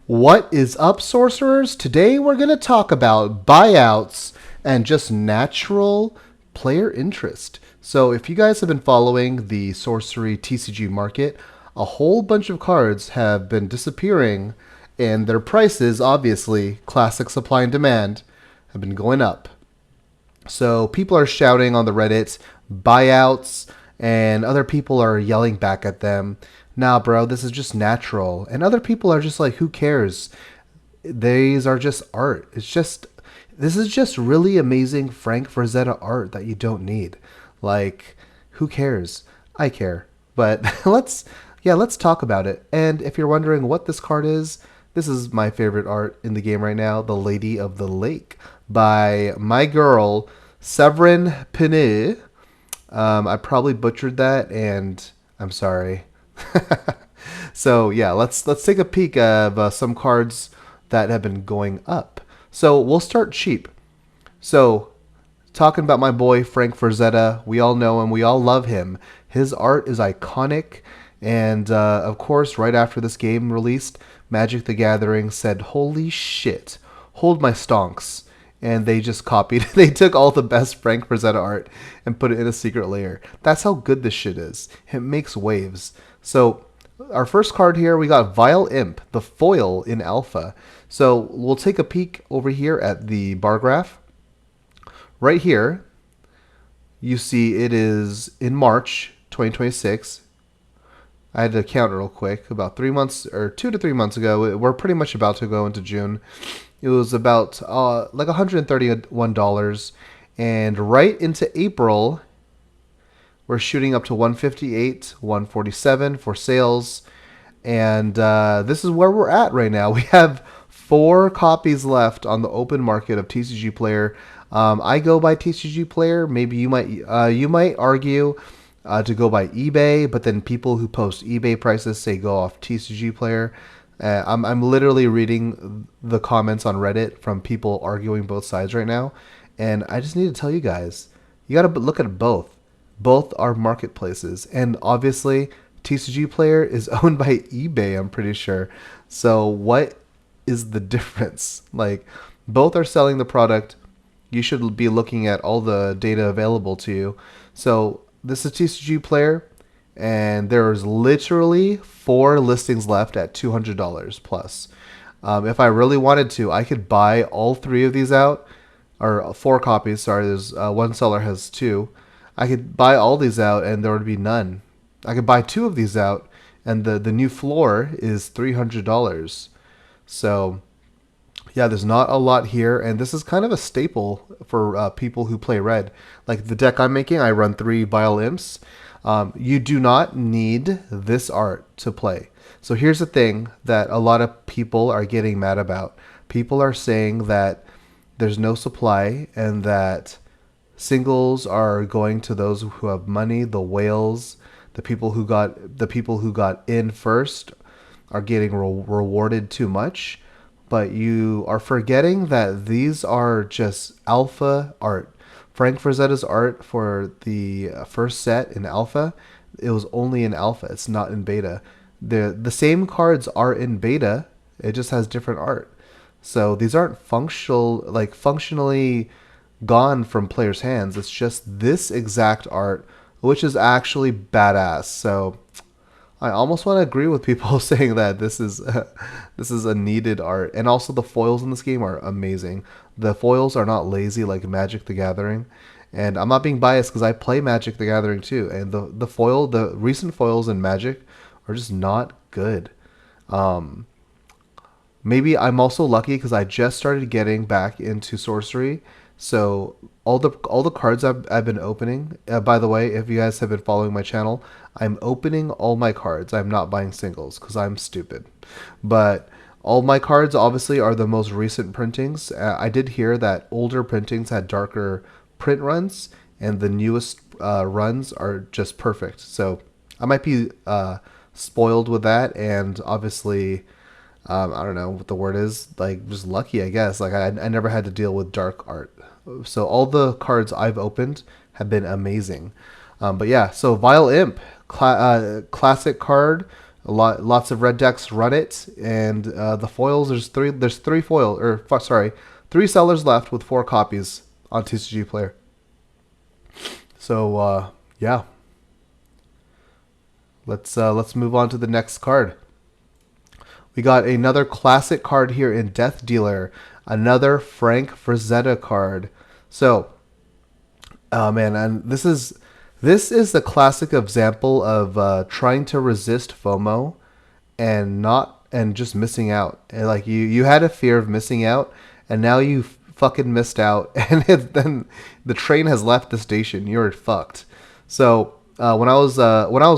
What is up, sorcerers? Today we're going to talk about buyouts and just natural player interest. So, if you guys have been following the sorcery TCG market, a whole bunch of cards have been disappearing, and their prices, obviously, classic supply and demand, have been going up. So people are shouting on the Reddit buyouts, and other people are yelling back at them. Nah, bro, this is just natural. And other people are just like, who cares? These are just art. This is just really amazing Frank Frazetta art that you don't need. Like, who cares? I care. But let's talk about it. And if you're wondering what this card is, this is my favorite art in the game right now, The Lady of the Lake by my girl, Severin Pinay. I probably butchered that, and I'm sorry. So yeah, let's take a peek of some cards that have been going up. So we'll start cheap. So talking about my boy Frank Frazetta, we all know him, we all love him. His art is iconic, and of course, right after this game released, Magic the Gathering said, "Holy shit, hold my stonks." And they just copied. They took all the best Frank Frazetta art and put it in a secret layer. That's how good this shit is. It makes waves. So our first card here, we got Vile Imp, the foil in alpha. So we'll take a peek over here at the bar graph. Right here, you see it is in March 2026. I had to count real quick. About 3 months or 2 to 3 months ago, we're pretty much about to go into June. It was about like $131, and right into April, we're shooting up to 158, 147 for sales, and this is where we're at right now. We have 4 copies left on the open market of TCG Player. I go by TCG Player. Maybe you might argue to go by eBay, but then people who post eBay prices say go off TCG Player. I'm literally reading the comments on Reddit from people arguing both sides right now, and I just need to tell you guys, you got to look at both. Both are marketplaces, and obviously TCG Player is owned by eBay, I'm pretty sure. So what is the difference? Like, both are selling the product. You should be looking at all the data available to you. So this is TCG Player, and there's literally 4 listings left at $200 plus. If I really wanted to, I could buy all 3 of these out, or 4 copies. Sorry, there's one seller has 2. I could buy all these out, and there would be none. I could buy 2 of these out, and the new floor is $300. So yeah, there's not a lot here, and this is kind of a staple for people who play red. Like the deck I'm making, I run 3 Bile Imps. You do not need this art to play. So here's the thing that a lot of people are getting mad about. People are saying that there's no supply and that singles are going to those who have money, the whales, the people who got in first are getting rewarded too much. But you are forgetting that these are just alpha art. Frank Frazetta's art for the first set in alpha, it was only in alpha. It's not in beta. The same cards are in beta. It just has different art. So these aren't functionally gone from players' hands. It's just this exact art, which is actually badass. So I almost want to agree with people saying that this is a needed art, and also the foils in this game are amazing. The foils are not lazy like Magic the Gathering, and I'm not being biased because I play Magic the Gathering too, and the recent foils in Magic are just not good. Um, Maybe I'm also lucky because I just started getting back into sorcery. So all the cards I've been opening. By the way, if you guys have been following my channel, I'm opening all my cards. I'm not buying singles because I'm stupid. But all my cards obviously are the most recent printings. I did hear that older printings had darker print runs, and the newest runs are just perfect. So I might be spoiled with that, and obviously I don't know what the word is, like just lucky, I guess. Like I never had to deal with dark art. So all the cards I've opened have been amazing. But yeah, so Vile Imp, classic card Lots of red decks run it, and the foils, there's three foil, or sorry, three sellers left with 4 copies on TCG Player. So yeah, let's move on to the next card. We got another classic card here in Death Dealer, another Frank Frazetta card. So, oh man, and this is the classic example of trying to resist FOMO and just missing out. And like you had a fear of missing out, and now you fucking missed out, and then the train has left the station. You're fucked. So when I was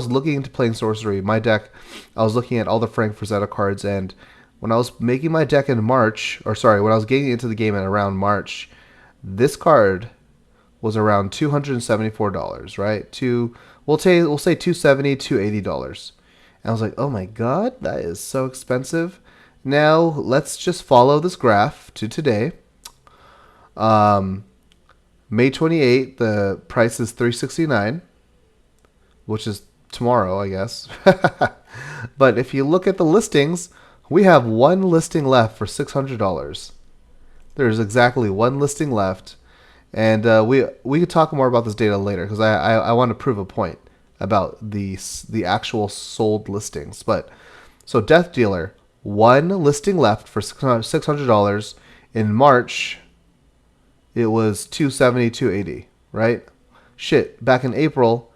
looking into playing Sorcery, my deck, I was looking at all the Frank Frazetta cards, and when I was making my deck in March, or sorry, when I was getting into the game at around March, this card was around $274, right? We'll say $270, $280. And I was like, oh my god, that is so expensive. Now let's just follow this graph to today. May 28th, the price is $369, which is tomorrow, I guess. But if you look at the listings, we have one listing left for $600. There's exactly one listing left. And we could talk more about this data later, because I want to prove a point about the actual sold listings. But so Death Dealer, one listing left for $600. In March, it was $270, $280, right? Shit, back in April,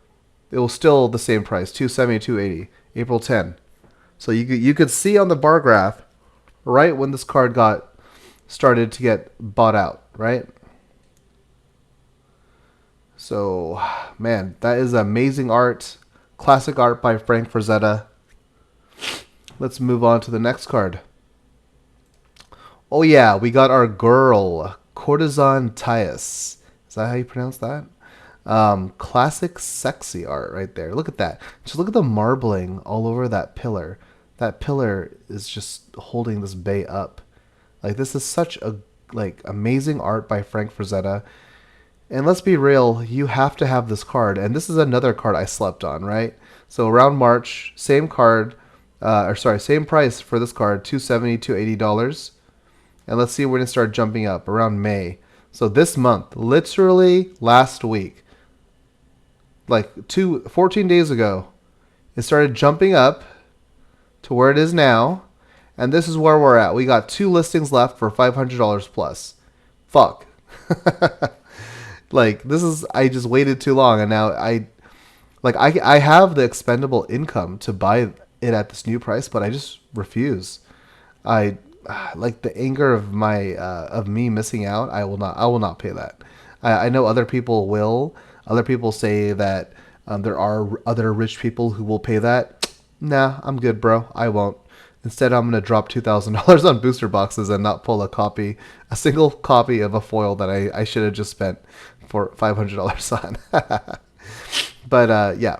it was still the same price, $270, $280. April 10. So you could see on the bar graph right when this card got started to get bought out, right? So, man, that is amazing art. Classic art by Frank Frazetta. Let's move on to the next card. Oh yeah, we got our girl, Courtesan Tias. Is that how you pronounce that? Classic sexy art right there. Look at that. Just look at the marbling all over that pillar. That pillar is just holding this bay up. Like, this is such a amazing art by Frank Frazetta. And let's be real, you have to have this card. And this is another card I slept on, right? So around March, same card, same price for this card, $270, $280. And let's see when it started jumping up, around May. So this month, literally last week, 14 days ago, it started jumping up to where it is now. And this is where we're at. We got 2 listings left for $500 plus. Fuck. I just waited too long, and now I have the expendable income to buy it at this new price, but I just refuse. I like the anger of me missing out. I will not pay that. I know other people will. Other people say that there are other rich people who will pay that. Nah, I'm good, bro. I won't. Instead, I'm going to drop $2,000 on booster boxes and not pull a single copy of a foil that I should have just spent for $500 on. But yeah,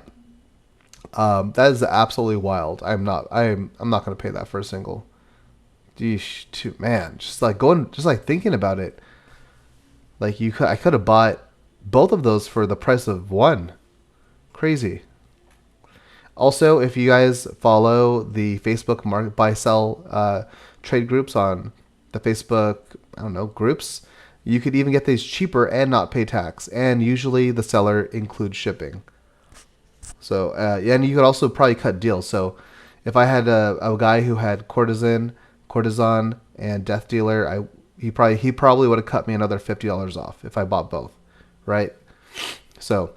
that is absolutely wild. I'm not going to pay that for a single. Geesh, man, just thinking about it. Like I could have bought both of those for the price of one. Crazy. Also, if you guys follow the Facebook market buy sell trade groups on the Facebook, groups, you could even get these cheaper and not pay tax. And usually the seller includes shipping. So, and you could also probably cut deals. So if I had a guy who had Courtesan, and Death Dealer, he probably would have cut me another $50 off if I bought both, right? So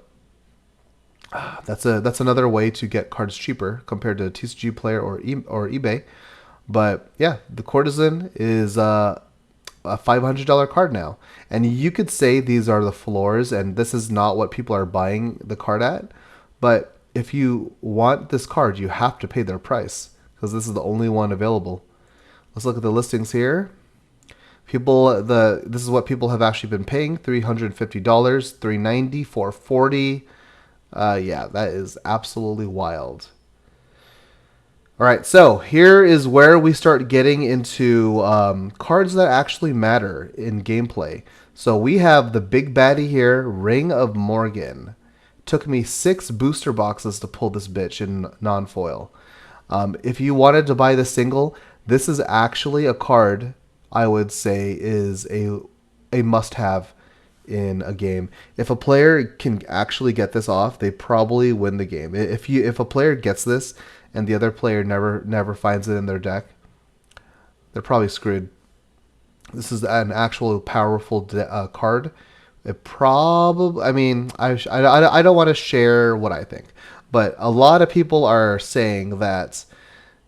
that's another way to get cards cheaper compared to TCG Player or eBay. But yeah, the Courtesan is a $500 card now, and you could say these are the floors, and this is not what people are buying the card at. But if you want this card, you have to pay their price because this is the only one available. Let's look at the listings here. This is what people have actually been paying: $350, $390, $440. Yeah, that is absolutely wild. All right, so here is where we start getting into cards that actually matter in gameplay. So we have the big baddie here, Ring of Morgan. Took me 6 booster boxes to pull this bitch in non-foil. If you wanted to buy the single, this is actually a card I would say is a must-have in a game. If a player can actually get this off, they probably win the game. If a player gets this and the other player never finds it in their deck, they're probably screwed. This is an actual powerful card. It probably, I mean, I don't want to share what I think, but a lot of people are saying that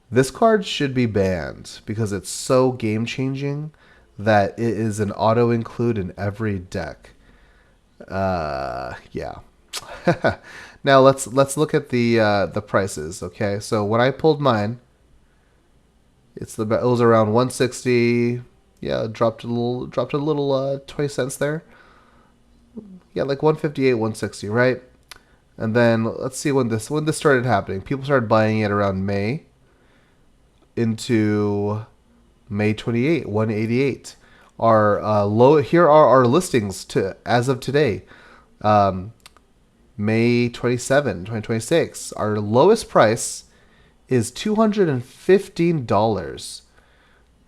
this card should be banned because it's so game changing that it is an auto include in every deck. Yeah. Now let's look at the prices. Okay, so when I pulled mine, it was around 160. Yeah, dropped a little 20 cents there. Yeah, like 158, 160, right? And then let's see when this started happening. People started buying it around May into May 28, 188. Our low here are our listings to as of today. May 27, 2026. Our lowest price is $215.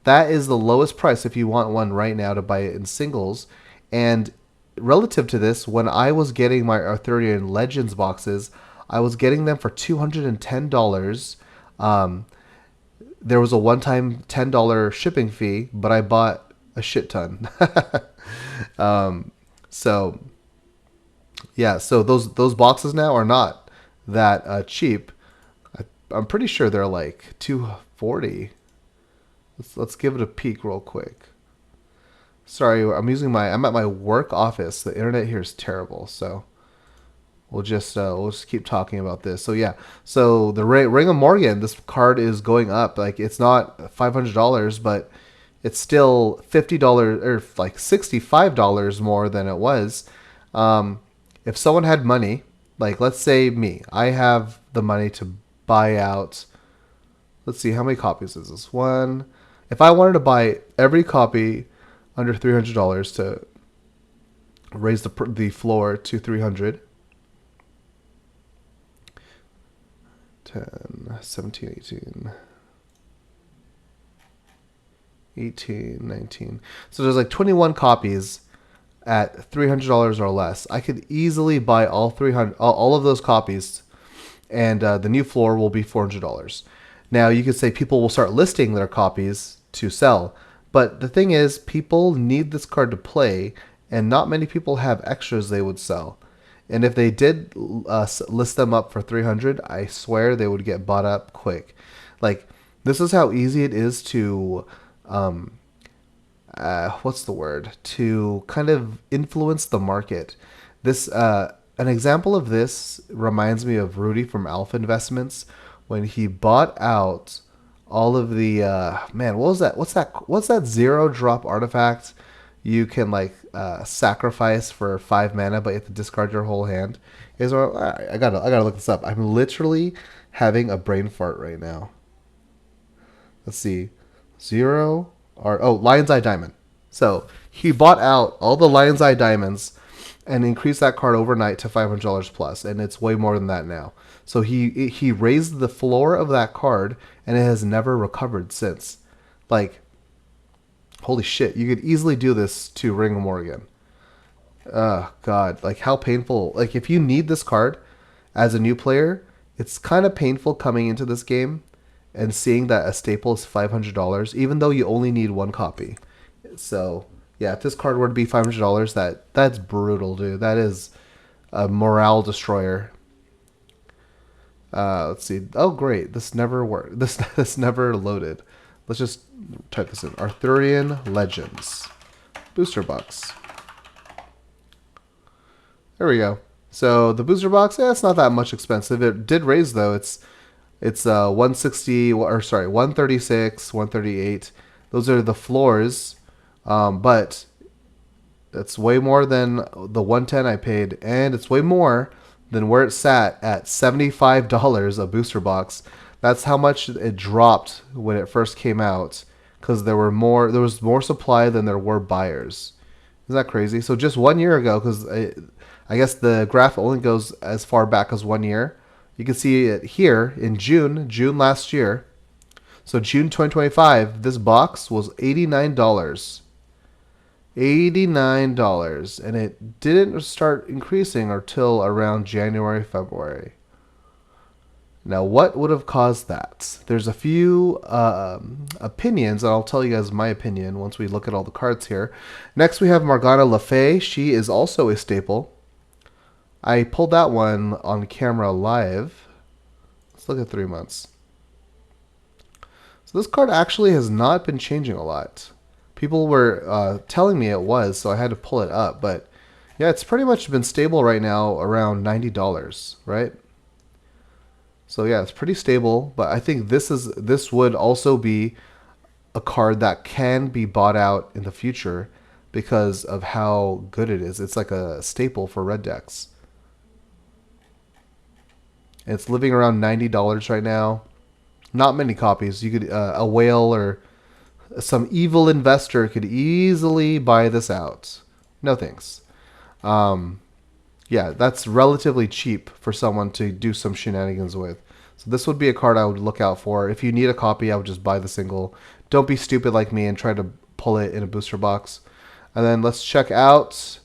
That is the lowest price if you want one right now to buy it in singles. And relative to this, when I was getting my Arthurian Legends boxes, I was getting them for $210. There was a one-time $10 shipping fee, but I bought a shit ton. So yeah, so those boxes now are not that cheap. I'm pretty sure they're like 240. Let's give it a peek real quick. Sorry, I'm at my work office. The internet here is terrible, so we'll just keep talking about this. So yeah, so the Ring of Morgan, this card is going up. Like it's not $500, but it's still $50 or like $65 more than it was. If someone had money, like let's say me, I have the money to buy out. Let's see, how many copies is this one? If I wanted to buy every copy under $300 to raise the floor to 300, 10, 17, 18, 19. So there's like 21 copies at $300 or less. I could easily buy all of those copies, and the new floor will be $400. Now you could say people will start listing their copies to sell, but the thing is, people need this card to play, and not many people have extras they would sell. And if they did list them up for 300, I swear they would get bought up quick. Like this is how easy it is to what's the word, to kind of influence the market. This an example of this reminds me of Rudy from Alpha Investments when he bought out all of the man, what was that? What's that zero drop artifact you can like sacrifice for 5 mana, but you have to discard your whole hand? I gotta look this up. I'm literally having a brain fart right now. Let's see, Lion's Eye Diamond. So he bought out all the Lion's Eye Diamonds and increased that card overnight to $500 plus, and it's way more than that now. So he raised the floor of that card, and it has never recovered since. Like, holy shit! You could easily do this to Ring of Morgan. God, like how painful. Like if you need this card as a new player, it's kind of painful coming into this game and seeing that a staple is $500, even though you only need one copy. So yeah, if this card were to be $500, that's brutal, dude. That is a morale destroyer. Let's see. Oh, great. This never worked. This never loaded. Let's just type this in. Arthurian Legends. Booster box. There we go. So the booster box, it's not that much expensive. It did raise though. It's 160 or sorry, 136, 138. Those are the floors. But it's way more than the 110 I paid, and it's way more than where it sat at $75 a booster box. That's how much it dropped when it first came out, because there was more supply than there were buyers. Isn't that crazy? So just 1 year ago, because I guess the graph only goes as far back as 1 year. You can see it here in June last year. So June 2025, this box was $89. $89. And it didn't start increasing until around January, February. Now, what would have caused that? There's a few opinions, and I'll tell you guys my opinion once we look at all the cards here. Next, we have Morgana Le Fay. She is also a staple. I pulled that one on camera live. Let's look at 3 months. So this card actually has not been changing a lot. People were telling me it was, so I had to pull it up. But yeah, it's pretty much been stable right now around $90, right? So yeah, it's pretty stable, but I think this would also be a card that can be bought out in the future because of how good it is. It's like a staple for red decks. It's living around $90 right now. Not many copies. You could a whale or some evil investor could easily buy this out. No thanks. Yeah, that's relatively cheap for someone to do some shenanigans with. So this would be a card I would look out for. If you need a copy, I would just buy the single. Don't be stupid like me and try to pull it in a booster box. And then let's check out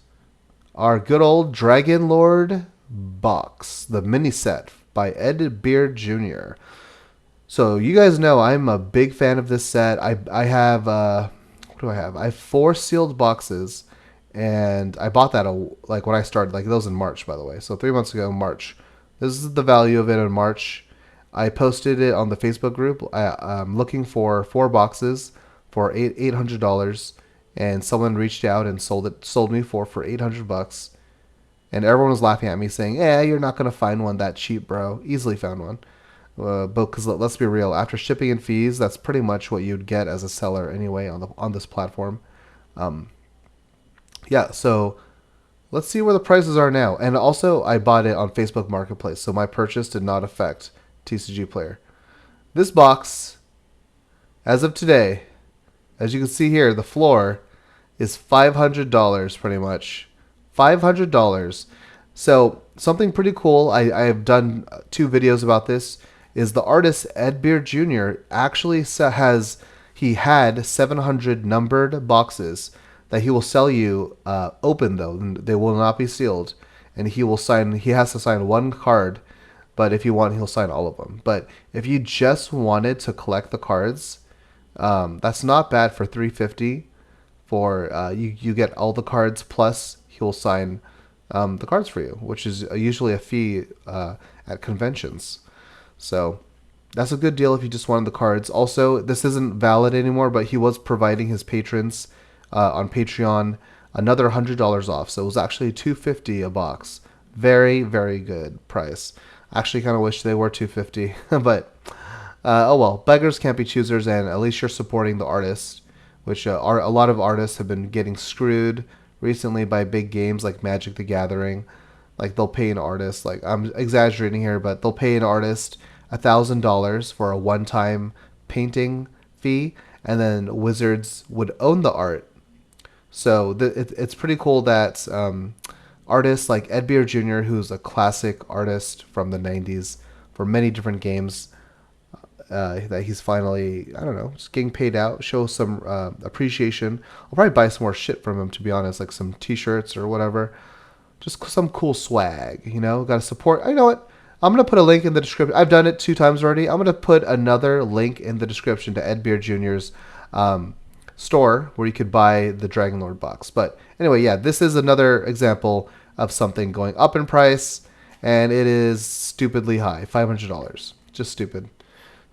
our good old Dragon Lord box, the mini set by Ed Beard Jr. So you guys know I'm a big fan of this set. I have what do I have? I have 4 sealed boxes, and I bought that like when I started. Like that was in March, by the way. So 3 months ago, March. This is the value of it in March. I posted it on the Facebook group. I'm looking for 4 boxes for $800, and someone reached out and sold me 4 for $800. And everyone was laughing at me, saying, "Yeah, you're not gonna find one that cheap, bro." Easily found one. But because let's be real, after shipping and fees, that's pretty much what you'd get as a seller anyway on this platform. Yeah, so let's see where the prices are now. And also, I bought it on Facebook Marketplace, so my purchase did not affect TCG Player. This box, as of today, as you can see here, the floor is $500 pretty much. $500. So something pretty cool, I have done 2 videos about this, is the artist Ed Beard Jr. actually had 700 numbered boxes that he will sell you open though. They will not be sealed. And he has to sign 1 card, but if you want, he'll sign all of them. But if you just wanted to collect the cards, that's not bad for $350. For you get all the cards plus he'll sign the cards for you, which is usually a fee at conventions. So that's a good deal if you just wanted the cards. Also, this isn't valid anymore, but he was providing his patrons on Patreon another $100 off. So it was actually $250 a box. Very, very good price. Actually, kind of wish they were $250, but oh well. Beggars can't be choosers, and at least you're supporting the artist, which a lot of artists have been getting screwed recently by big games like Magic the Gathering. Like they'll pay an artist, like I'm exaggerating here, but they'll pay an artist $1,000 for a one-time painting fee, and then Wizards would own the art. So it's pretty cool that artists like Ed Beard Jr., who's a classic artist from the 90s for many different games, that he's finally, I don't know, just getting paid out, show some appreciation. I'll probably buy some more shit from him, to be honest, like some t-shirts or whatever. Just some cool swag, you know? Got to support. You know what? I'm going to put a link in the description. I've done it 2 times already. I'm going to put another link in the description to Ed Beard Jr.'s store where you could buy the Dragon Lord box. But anyway, yeah, this is another example of something going up in price, and it is stupidly high, $500. Just stupid.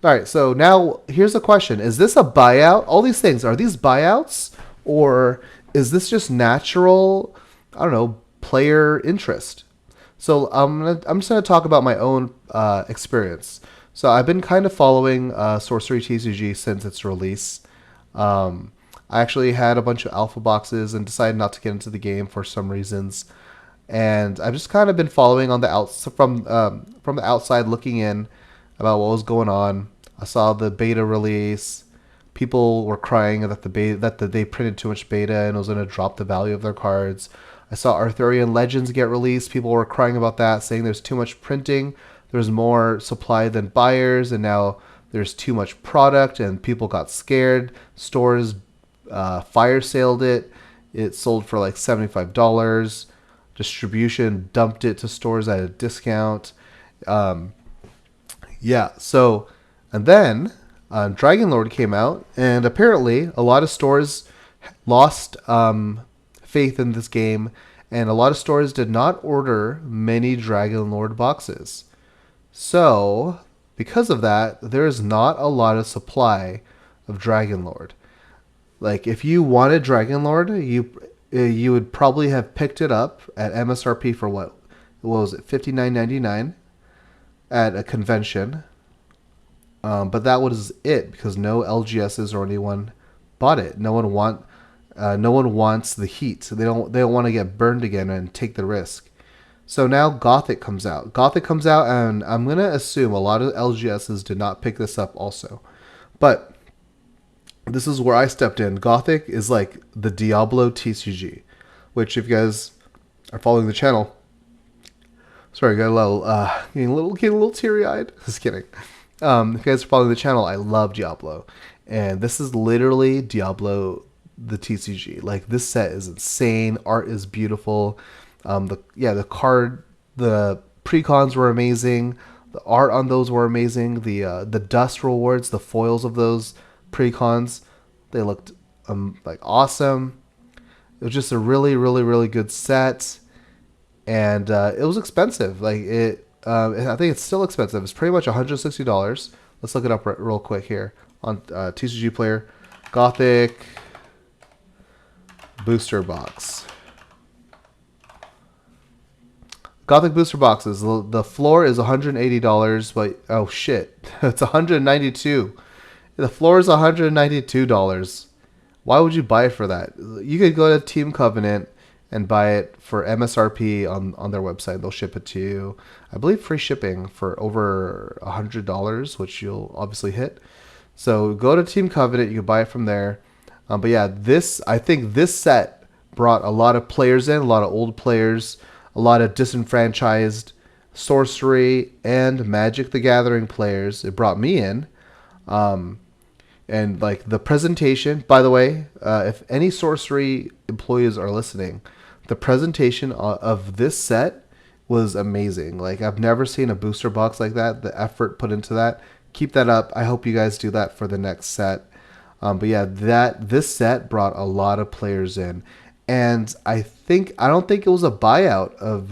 All right, so now here's a question. Is this a buyout? All these things, are these buyouts, or is this just natural, I don't know, player interest? So I'm just going to talk about my own experience. So I've been kind of following Sorcery TCG since its release. I actually had a bunch of alpha boxes and decided not to get into the game for some reasons. And I've just kind of been following on the from the outside looking in about what was going on. I saw the beta release. People were crying that they printed too much beta and it was going to drop the value of their cards. I saw Arthurian Legends get released. People were crying about that, saying there's too much printing. there's more supply than buyers, and now there's too much product, and people got scared. Stores fire saled it. It sold for like $75. Distribution dumped it to stores at a discount. Um, yeah, so, and then Dragon Lord came out, and apparently a lot of stores lost faith in this game, and a lot of stores did not order many Dragon Lord boxes. So, because of that, there is not a lot of supply of Dragon Lord. Like, if you wanted Dragon Lord, you would probably have picked it up at MSRP for what was it, $59.99 at a convention. But that was it because no LGSs or anyone bought it. No one wants the heat. So they don't want to get burned again and take the risk. So now Gothic comes out. Gothic comes out, and I'm gonna assume a lot of LGSs did not pick this up also. But this is where I stepped in. Gothic is like the Diablo TCG, which if you guys are following the channel, sorry, got a little getting a little teary eyed. Just kidding. If you guys are following the channel, I love Diablo, and this is literally Diablo the TCG. Like, this set is insane. Art is beautiful. The precons were amazing. The art on those were amazing. The dust rewards, the foils of those precons, they looked like awesome. It was just a really, really, really good set, and it was expensive. Like I think it's still expensive. It's pretty much $160. Let's look it up real quick here on TCG Player. Gothic booster box. Gothic booster boxes. The floor is $180, but oh shit, it's $192. The floor is $192. Why would you buy it for that? You could go to Team Covenant and buy it for MSRP on their website. They'll ship it to you. I believe free shipping for over $100, which you'll obviously hit. So go to Team Covenant. You can buy it from there. But yeah, I think this set brought a lot of players in, a lot of old players, a lot of disenfranchised Sorcery and Magic the Gathering players. It brought me in. And like the presentation, by the way, if any Sorcery employees are listening, the presentation of this set was amazing. Like, I've never seen a booster box like that. The effort put into that. Keep that up. I hope you guys do that for the next set. But yeah, this set brought a lot of players in. And I don't think it was a buyout of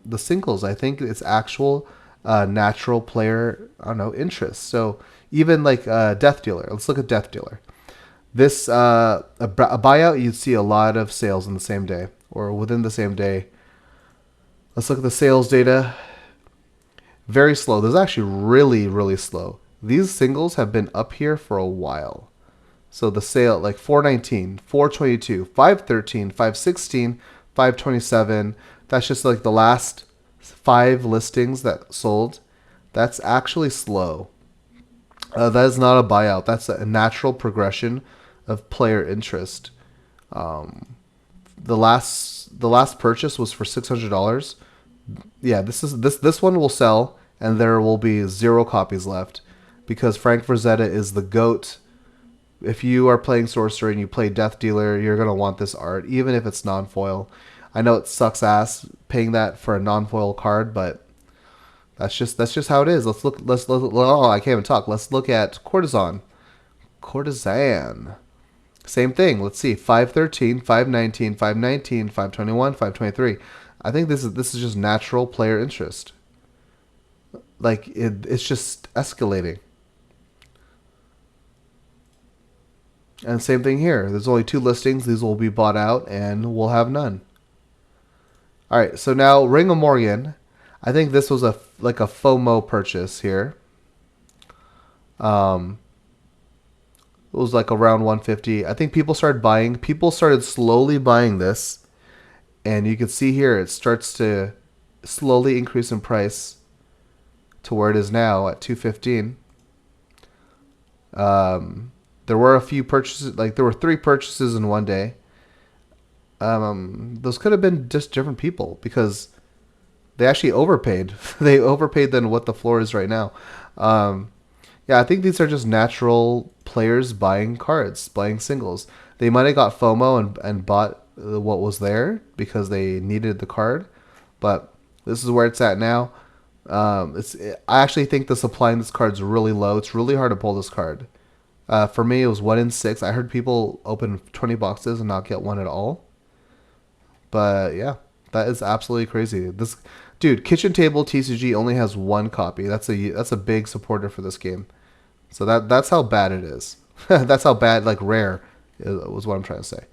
the singles. I think it's actual natural player, I don't know, interest. So even like Death Dealer. Let's look at Death Dealer. This a buyout, you'd see a lot of sales in the same day or within the same day. Let's look at the sales data. Very slow. This is actually really, really slow. These singles have been up here for a while. So the sale, like 419, 422, 513, 516, 527. That's just like the last 5 listings that sold. That's actually slow. That is not a buyout. That's a natural progression of player interest. The last purchase was for $600. Yeah, this one will sell, and there will be 0 copies left because Frank Frazetta is the GOAT. If you are playing Sorcery and you play Death Dealer, you're gonna want this art, even if it's non-foil. I know it sucks ass paying that for a non-foil card, but that's just how it is. Let's look. Oh, I can't even talk. Let's look at Courtesan. Same thing. Let's see. 513, 519, 519, 521, 523. I think this is just natural player interest. Like it's just escalating. And same thing here. There's only 2 listings. These will be bought out, and we'll have none. All right. So now Ring of Morgan. I think this was like a FOMO purchase here. It was like around 150. I think people started slowly buying this, and you can see here it starts to slowly increase in price to where it is now at 215. There were a few purchases, like there were 3 purchases in one day. Those could have been just different people because they actually overpaid. They overpaid than what the floor is right now. Um, yeah, I think these are just natural players buying cards, buying singles. They might have got FOMO and bought what was there because they needed the card, but this is where it's at now. I actually think the supply in this card is really low. It's really hard to pull this card. For me, it was 1 in 6. I heard people open 20 boxes and not get one at all. But yeah, that is absolutely crazy. This dude, Kitchen Table TCG only has one copy. That's a big supporter for this game. So that's how bad it is. That's how bad, like rare, was what I'm trying to say.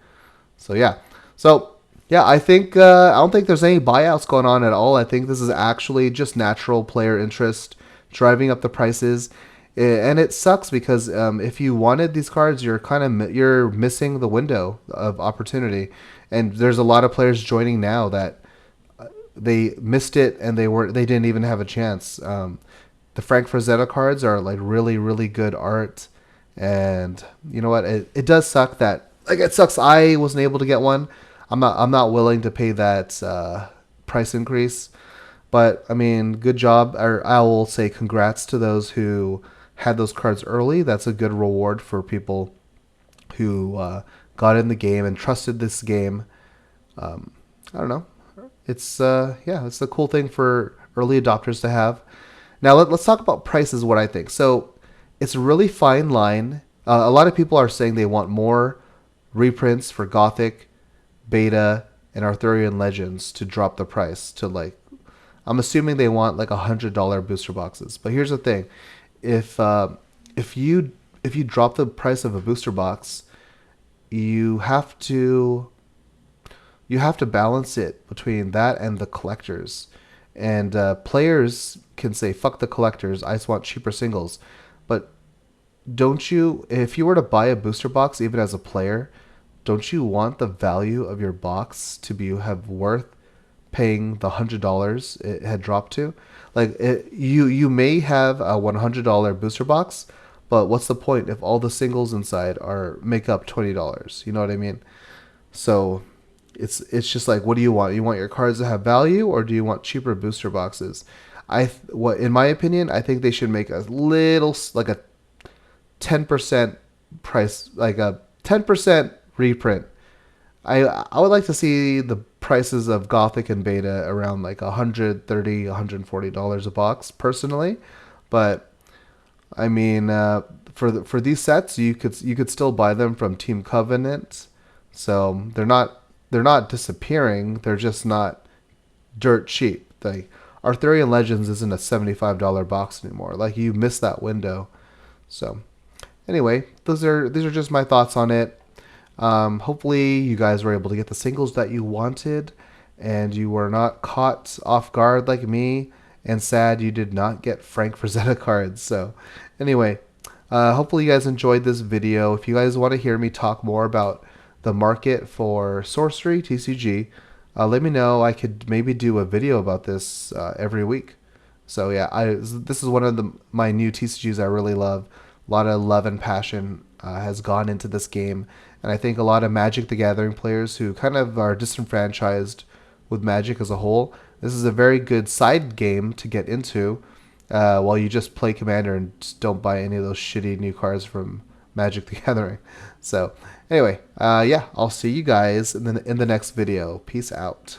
So yeah, so yeah, I don't think there's any buyouts going on at all. I think this is actually just natural player interest driving up the prices, and it sucks because if you wanted these cards, you're missing the window of opportunity, and there's a lot of players joining now that they missed it and they didn't even have a chance. The Frank Frazetta cards are like really really good art, and you know what? It does suck that like it sucks I wasn't able to get one. I'm not willing to pay that price increase, but I mean, good job. Or I will say congrats to those who had those cards early. That's a good reward for people who got in the game and trusted this game. I don't know. It's yeah, it's a cool thing for early adopters to have. Now let's talk about prices. What I think. So it's a really fine line. A lot of people are saying they want more reprints for Gothic, Beta, and Arthurian Legends to drop the price to like. I'm assuming they want like $100 booster boxes. But here's the thing: if if you if you drop the price of a booster box, you have to balance it between that and the collectors. And players can say, fuck the collectors, I just want cheaper singles. But don't you, if you were to buy a booster box, even as a player, don't you want the value of your box to be have worth paying the $100 it had dropped to? Like you may have a $100 booster box, but what's the point if all the singles inside are make up $20? You know what I mean? So it's just like, what do you want? You want your cards to have value, or do you want cheaper booster boxes? What in my opinion, I think they should make a little like a 10% price, like a 10% reprint. I would like to see the prices of Gothic and Beta around like $130, $140 a box personally, but I mean for these sets you could still buy them from Team Covenant, so they're not disappearing. They're just not dirt cheap. Like Arthurian Legends isn't a $75 box anymore. Like you missed that window. So anyway, these are just my thoughts on it. Hopefully you guys were able to get the singles that you wanted, and you were not caught off guard like me and sad you did not get Frank Frazetta cards. So anyway, hopefully you guys enjoyed this video. If you guys want to hear me talk more about the market for Sorcery TCG, let me know. I could maybe do a video about this every week. So yeah, this is one of my new TCGs I really love. A lot of love and passion has gone into this game, and I think a lot of Magic the Gathering players who kind of are disenfranchised with Magic as a whole, this is a very good side game to get into while you just play Commander and just don't buy any of those shitty new cards from Magic the Gathering. So anyway, yeah, I'll see you guys in the next video. Peace out.